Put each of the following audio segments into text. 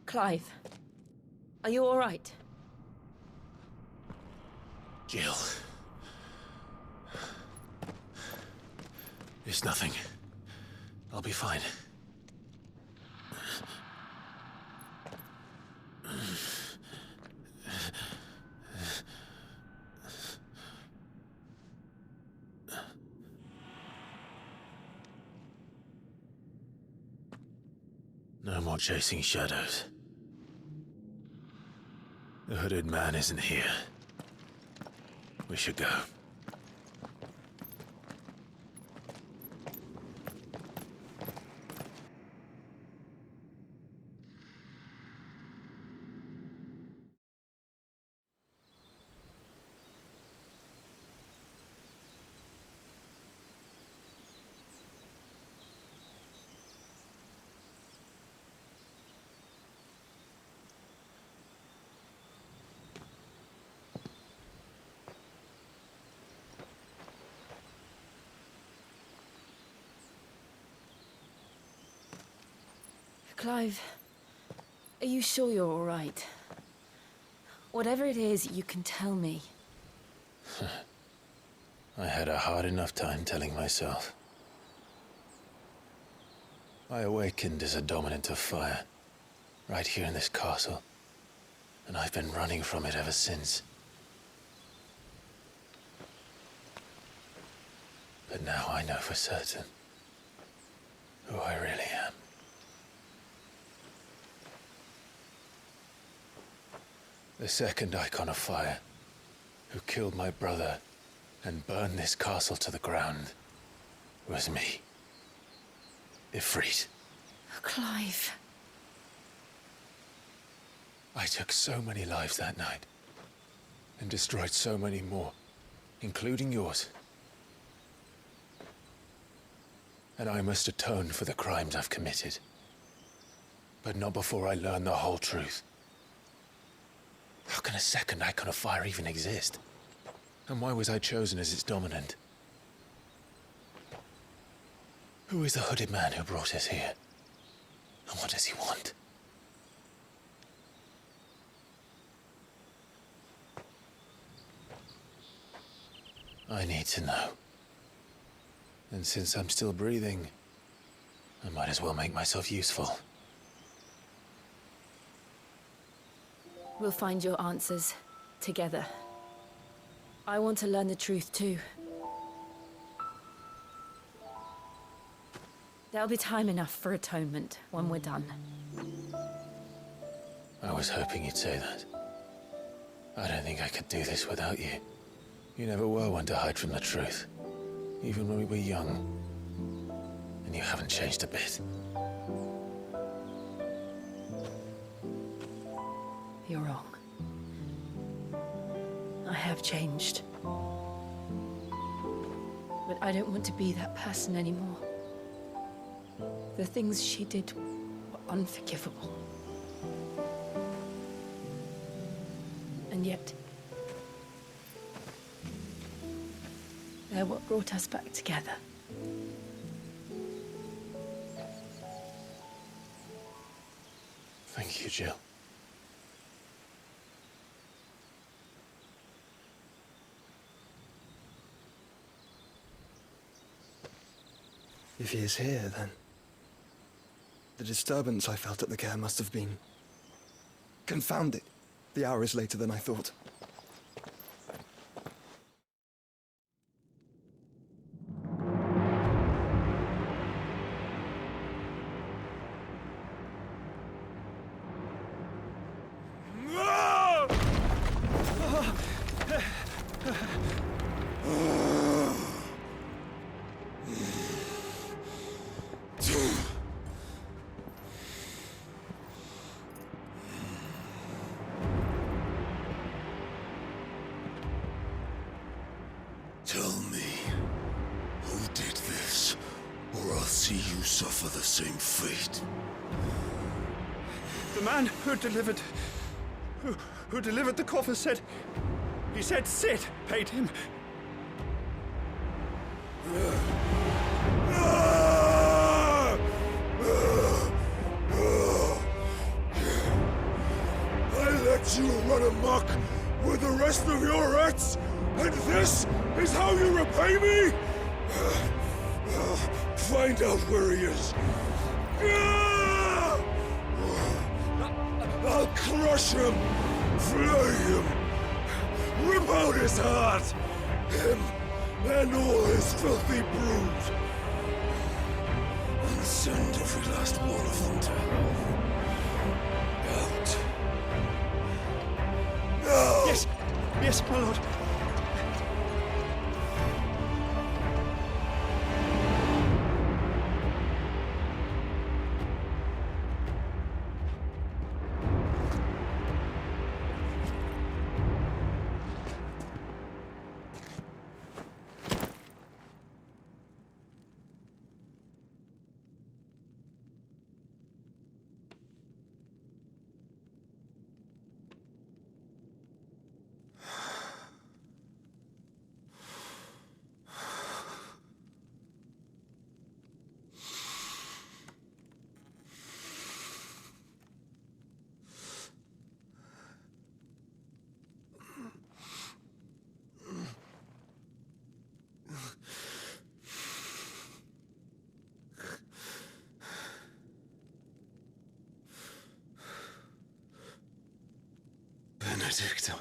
Clive, are you all right? Jill. It's nothing. I'll be fine. No more chasing shadows. The hooded man isn't here. We should go. Clive, are you sure you're all right? Whatever it is, you can tell me. I had a hard enough time telling myself. I awakened as a dominant of fire, right here in this castle, and I've been running from it ever since. But now I know for certain who I really am. The second icon of fire, who killed my brother and burned this castle to the ground, was me. Ifrit. Clive. I took so many lives that night, and destroyed so many more, including yours. And I must atone for the crimes I've committed. But not before I learn the whole truth. How can a second icon of fire even exist? And why was I chosen as its dominant? Who is the hooded man who brought us here? And what does he want? I need to know. And since I'm still breathing, I might as well make myself useful. We'll find your answers together. I want to learn the truth too. There'll be time enough for atonement when we're done. I was hoping you'd say that. I don't think I could do this without you. You never were one to hide from the truth, even when we were young. And you haven't changed a bit. You're wrong. I have changed. But I don't want to be that person anymore. The things she did were unforgivable. And yet, they're what brought us back together. Thank you, Jill. If he is here, then the disturbance I felt at the care must have been confounded. The hour is later than I thought. see you suffer the same fate. The man who delivered the coffer said... He said Sid paid him. I let you run amok with the rest of your rats, and this is how you repay me? Find out where he is. I'll crush him, flay him, rip out his heart, him and all his filthy brood, and send every last one of them to hell. Out. Now! Yes, yes, my lord. Benedikta.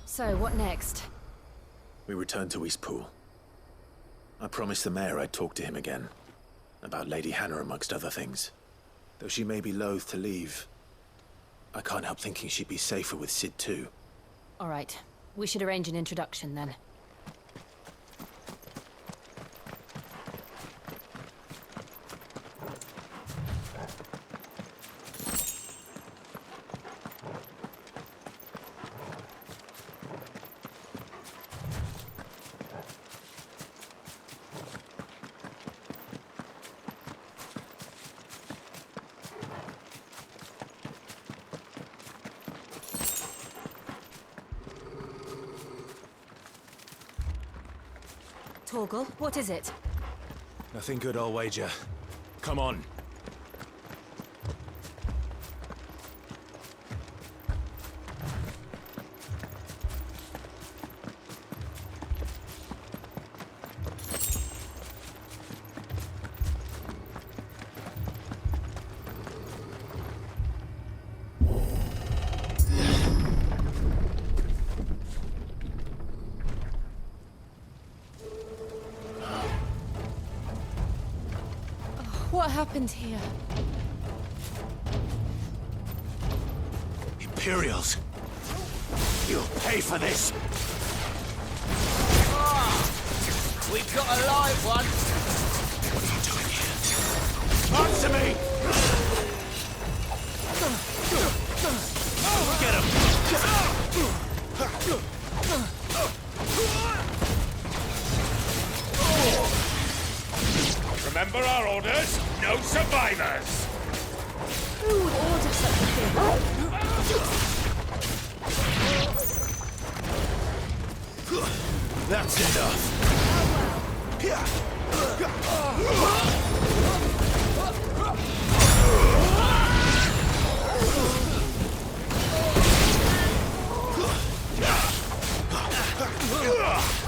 So, what next? We return to Eastpool. I promised the mayor I'd talk to him again. About Lady Hannah, amongst other things. Though she may be loath to leave, I can't help thinking she'd be safer with Sid too. All right. We should arrange an introduction then. Torgal, what is it? Nothing good, I'll wager. Come on. What happened here? Imperials! You'll pay for this! We've got a live one. What are you doing here? Answer me! Get him! Remember our orders? No survivors! Who would order such a thing? That's enough!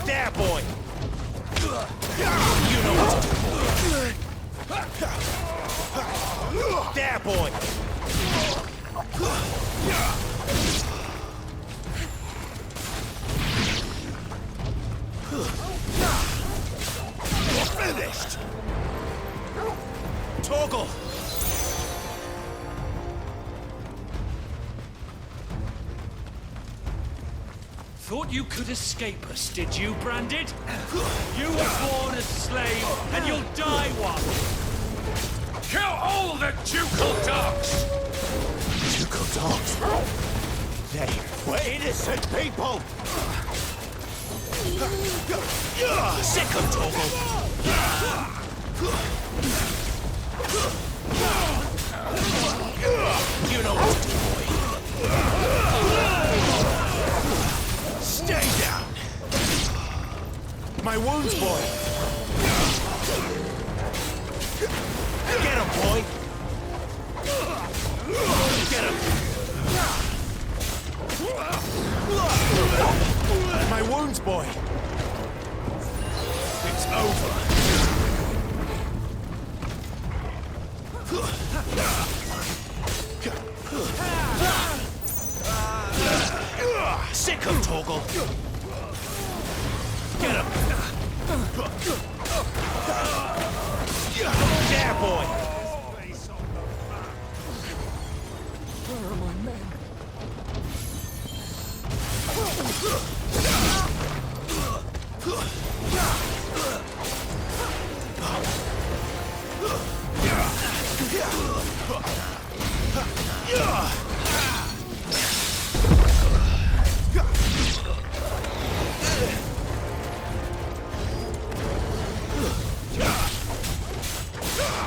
There, boy! You know what boy! Finished! Torgal! Thought you could escape us, did you, Branded? You were born a slave, and you'll die one! Kill all the ducal dogs! Ducal dogs? They were innocent people! Sick of Torgal! You know what to do, boy. Stay down! My wounds, boy! Get him, boy! Get him! My wounds, boy! It's over! Sick of Torgal! Get him! There, boy! Where are my men?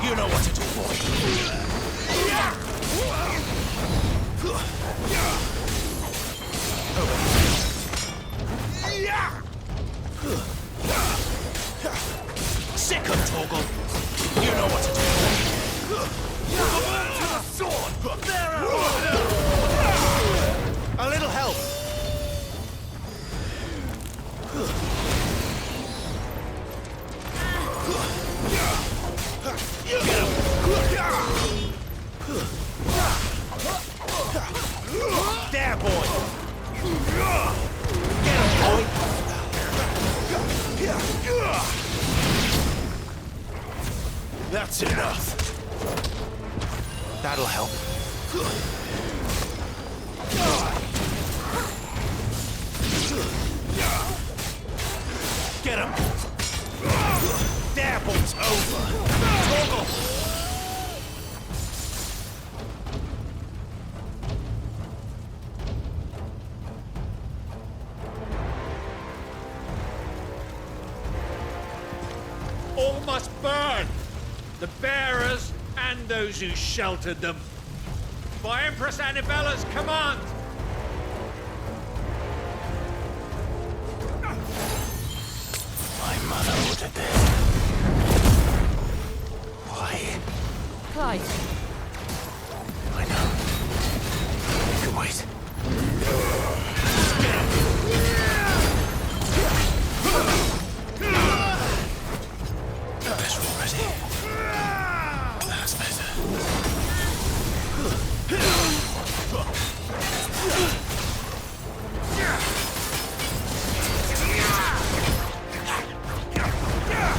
You know what to do, boy. Sick of Torgal. You know what to do. To the sword. A little help. There, boy! Get him, boy! That's enough. That'll help. Get him! There, boy! It's over! Torgal! All must burn! The bearers and those who sheltered them. By Empress Annibella's command! My mother ordered this. Why? Clive, I know. You can wait. Better already. That's better.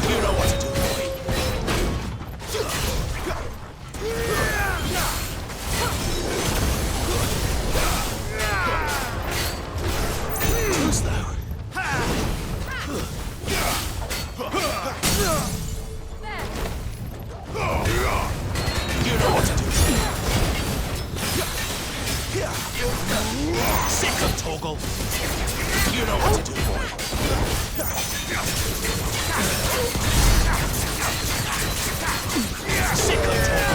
You know what to do, boy. Too slow. You know what to do. Sick of Torgal. You know what to do, boy. Sick of Torgal.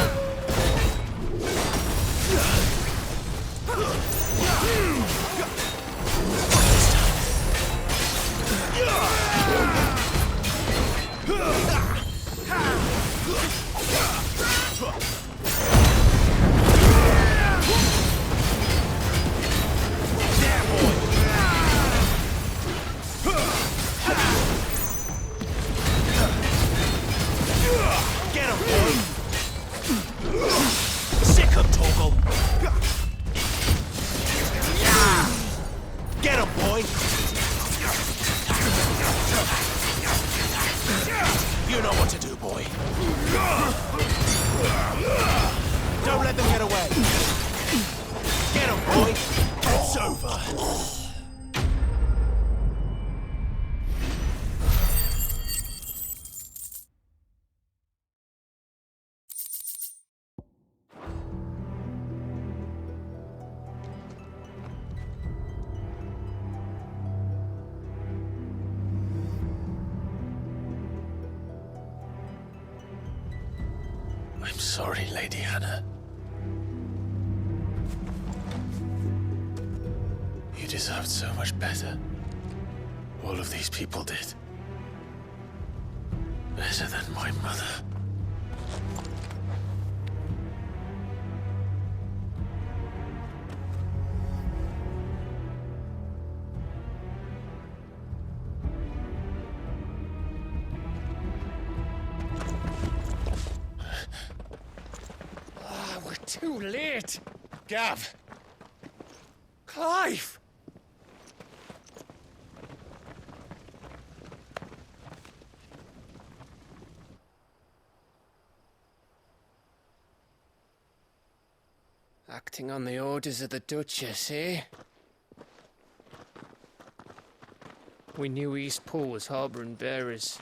There, boy. I'm sorry, Lady Hannah. You deserved so much better. All of these people did. Better than my mother. We're too late. Gav! Clive! Acting on the orders of the Duchess, eh? We knew East Pool was harbouring bearers.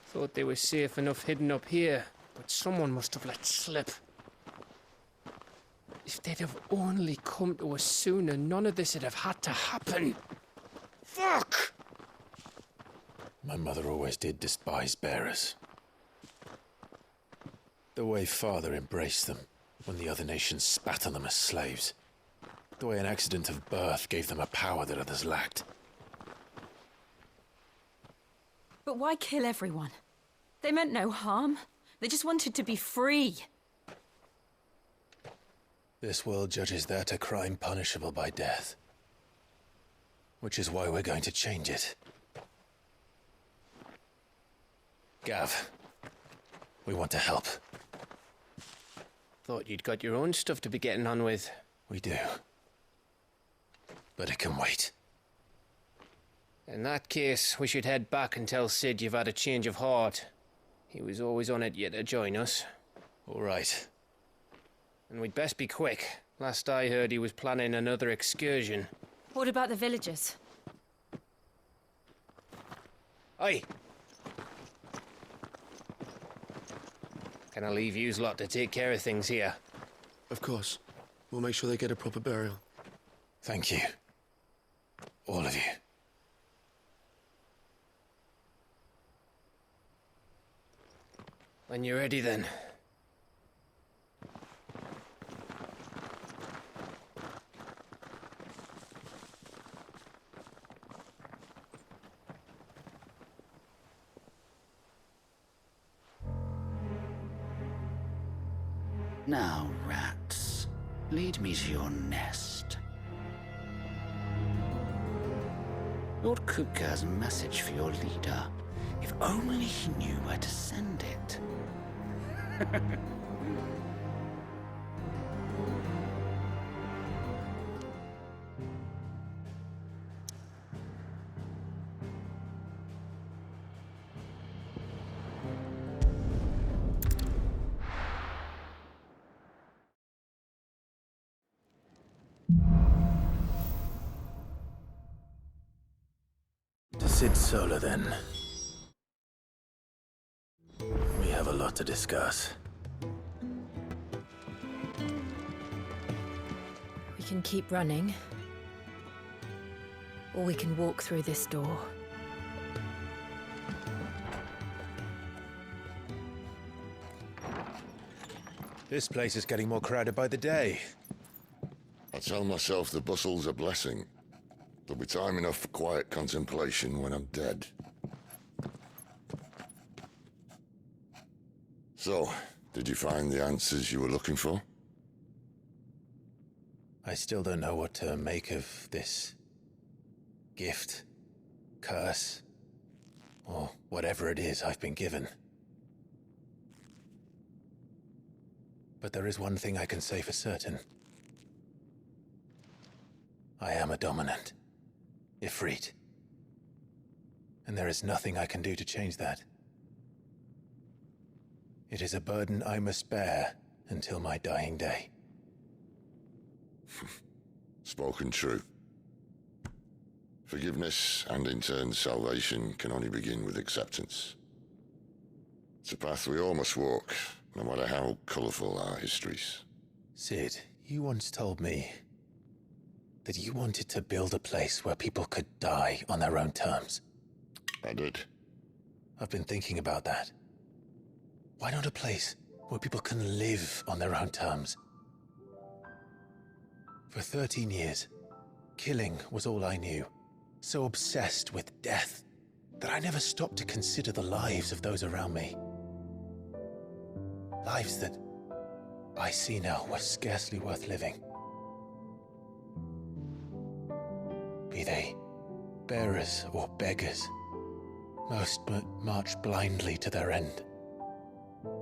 Thought they were safe enough hidden up here, but someone must have let slip. If they'd have only come to us sooner, none of this would have had to happen. Fuck! My mother always did despise bearers. The way Father embraced them when the other nations spat on them as slaves. The way an accident of birth gave them a power that others lacked. But why kill everyone? They meant no harm. They just wanted to be free. This world judges that a crime punishable by death. Which is why we're going to change it. Gav, we want to help. Thought you'd got your own stuff to be getting on with. We do. But it can wait. In that case, we should head back and tell Sid you've had a change of heart. He was always on it yet to join us. All right. And we'd best be quick. Last I heard, he was planning another excursion. What about the villagers? Oi! Can I leave yous lot to take care of things here? Of course. We'll make sure they get a proper burial. Thank you. All of you. When you're ready, then. Now, rats, lead me to your nest. Lord Kupka has a message for your leader. If only he knew where to send it. To Sid Solar, then. We have a lot to discuss. We can keep running. Or we can walk through this door. This place is getting more crowded by the day. I tell myself the bustle's a blessing. There'll be time enough for quiet contemplation when I'm dead. So, did you find the answers you were looking for? I still don't know what to make of this gift, curse, or whatever it is I've been given. But there is one thing I can say for certain. I am a dominant. Ifrit. And there is nothing I can do to change that. It is a burden I must bear until my dying day. Spoken true. Forgiveness, and in turn salvation, can only begin with acceptance. It's a path we all must walk, no matter how colourful our histories. Sid, you once told me that you wanted to build a place where people could die on their own terms. I did. I've been thinking about that. Why not a place where people can live on their own terms. For 13 years, killing was all I knew, so obsessed with death that I never stopped to consider the lives of those around me. Lives that I see now were scarcely worth living. Be they bearers or beggars, most march blindly to their end,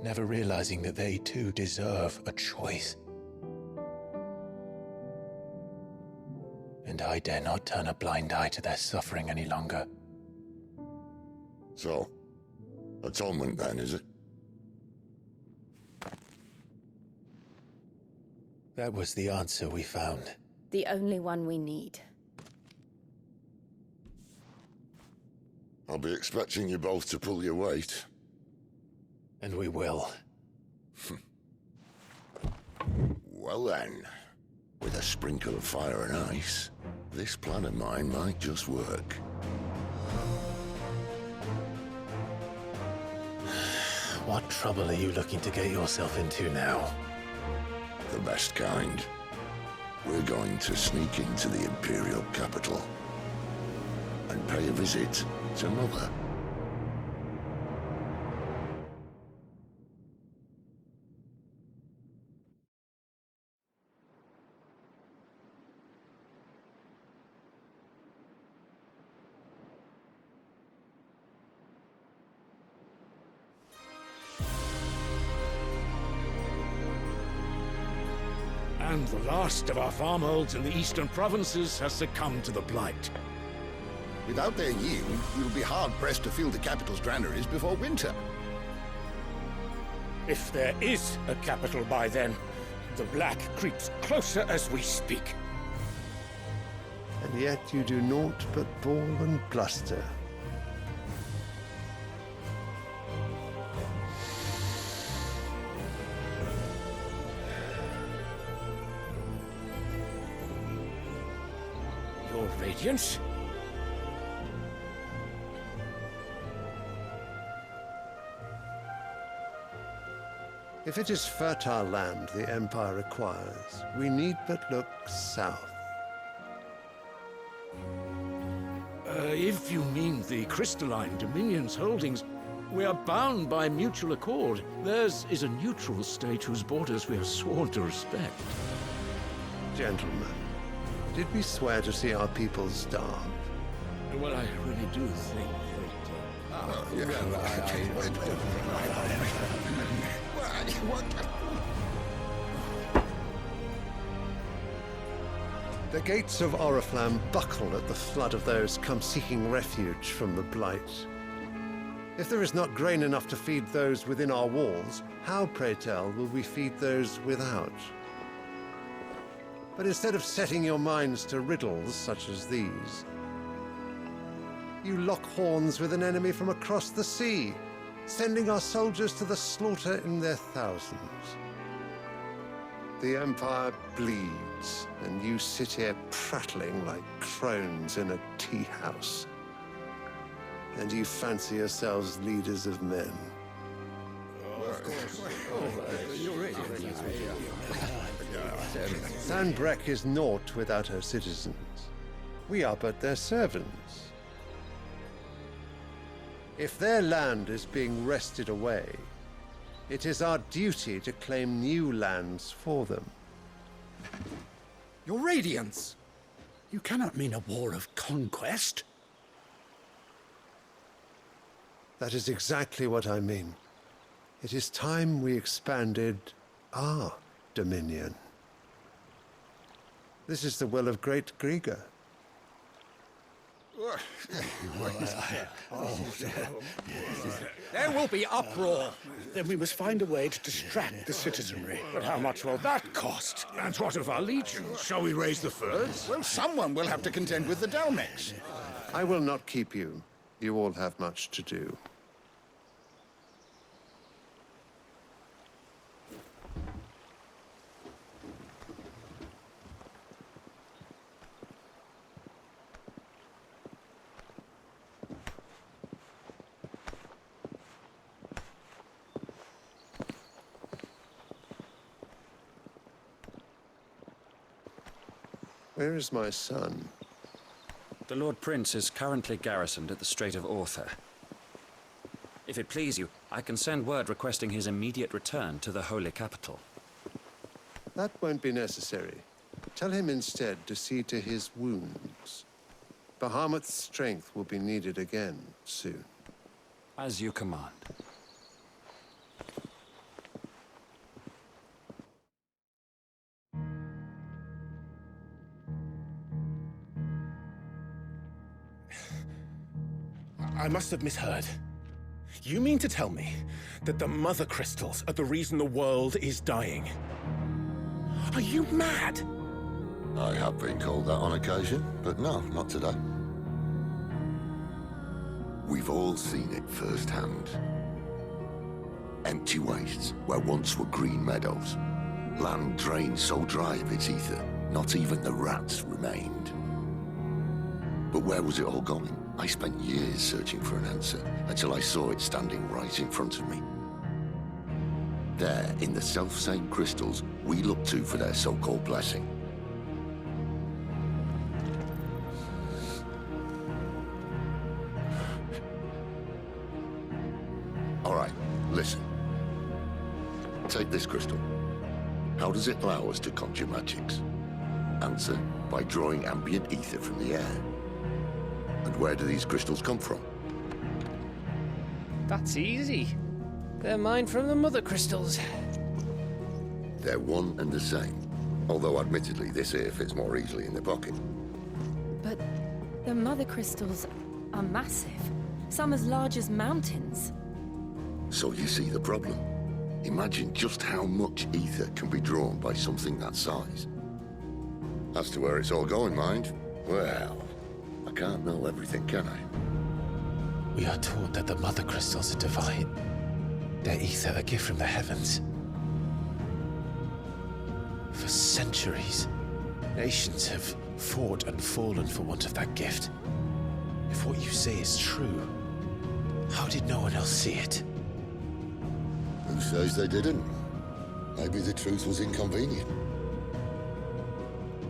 never realizing that they too deserve a choice. And I dare not turn a blind eye to their suffering any longer. So, atonement then, is it? That was the answer we found. The only one we need. I'll be expecting you both to pull your weight. And we will. Well then, with a sprinkle of fire and ice, this plan of mine might just work. What trouble are you looking to get yourself into now? The best kind. We're going to sneak into the Imperial capital and pay a visit to Mother. And the last of our farmholds in the eastern provinces has succumbed to the blight. Without their yield, we'll be hard-pressed to fill the capital's granaries before winter. If there is a capital by then, the black creeps closer as we speak. And yet you do naught but bawl and bluster. Your Radiance? If it is fertile land the Empire requires, we need but look south. If you mean the crystalline Dominion's holdings, we are bound by mutual accord. Theirs is a neutral state whose borders we are sworn to respect. Gentlemen, did we swear to see our people starve? Well, I really do think The gates of Oriflamme buckle at the flood of those come seeking refuge from the blight. If there is not grain enough to feed those within our walls, how, pray tell, will we feed those without? But instead of setting your minds to riddles such as these, you lock horns with an enemy from across the sea, sending our soldiers to the slaughter in their thousands. The Empire bleeds, and you sit here prattling like crones in a tea house. And you fancy yourselves leaders of men. Sanbreque is naught without her citizens. We are but their servants. If their land is being wrested away, it is our duty to claim new lands for them. Your Radiance! You cannot mean a war of conquest. That is exactly what I mean. It is time we expanded our dominion. This is the will of great Grieger. There will be uproar. then we must find a way to distract the citizenry. But how much will that cost? And what of our legions? Shall we raise the furs? Well, someone will have to contend with the Dalmex. I will not keep you. You all have much to do. Where is my son? The Lord Prince is currently garrisoned at the Strait of Arthur. If it please you, I can send word requesting his immediate return to the Holy Capital. That won't be necessary. Tell him instead to see to his wounds. Bahamut's strength will be needed again soon. As you command. I must have misheard. You mean to tell me that the mother crystals are the reason the world is dying? Are you mad? I have been called that on occasion, but no, not today. We've all seen it firsthand. Empty wastes where once were green meadows. Land drained so dry of its ether, not even the rats remained. But where was it all going? I spent years searching for an answer, until I saw it standing right in front of me. There, in the self-same crystals we look to for their so-called blessing. All right, listen. Take this crystal. How does it allow us to conjure magics? Answer, by drawing ambient ether from the air. And where do these crystals come from? That's easy. They're mined from the mother crystals. They're one and the same. Although admittedly, this here fits more easily in the pocket. But the mother crystals are massive. Some as large as mountains. So you see the problem. Imagine just how much ether can be drawn by something that size. As to where it's all going, mind, well, I can't know everything, can I? We are taught that the mother crystals are divine. Their ether a gift from the heavens. For centuries, nations have fought and fallen for want of that gift. If what you say is true, how did no one else see it? Who says they didn't? Maybe the truth was inconvenient.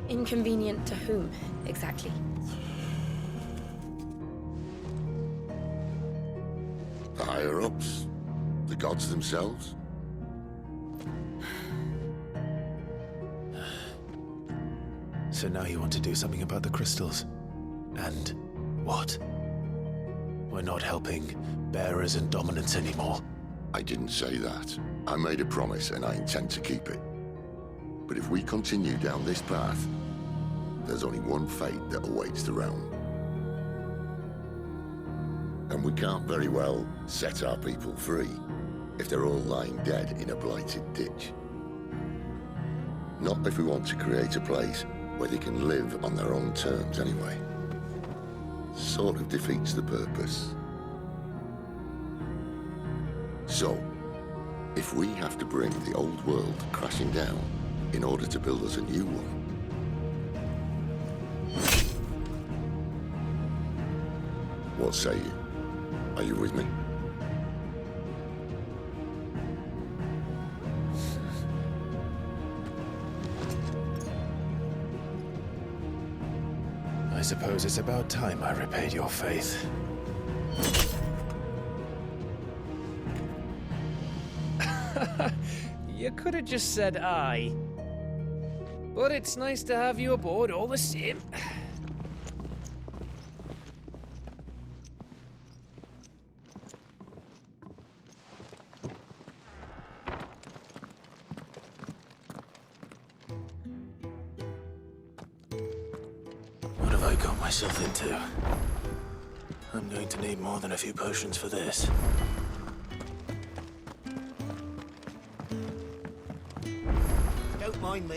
Inconvenient to whom, exactly? The higher-ups? The gods themselves? So now you want to do something about the crystals? And what? We're not helping bearers and dominants anymore. I didn't say that. I made a promise and I intend to keep it. But if we continue down this path, there's only one fate that awaits the realm. And we can't very well set our people free if they're all lying dead in a blighted ditch. Not if we want to create a place where they can live on their own terms anyway. Sort of defeats the purpose. So, if we have to bring the old world crashing down in order to build us a new one, what say you? Are you with me? I suppose it's about time I repaid your faith. You could have just said aye. But it's nice to have you aboard all the same. What have I got myself into? I'm going to need more than a few potions for this. Don't mind me.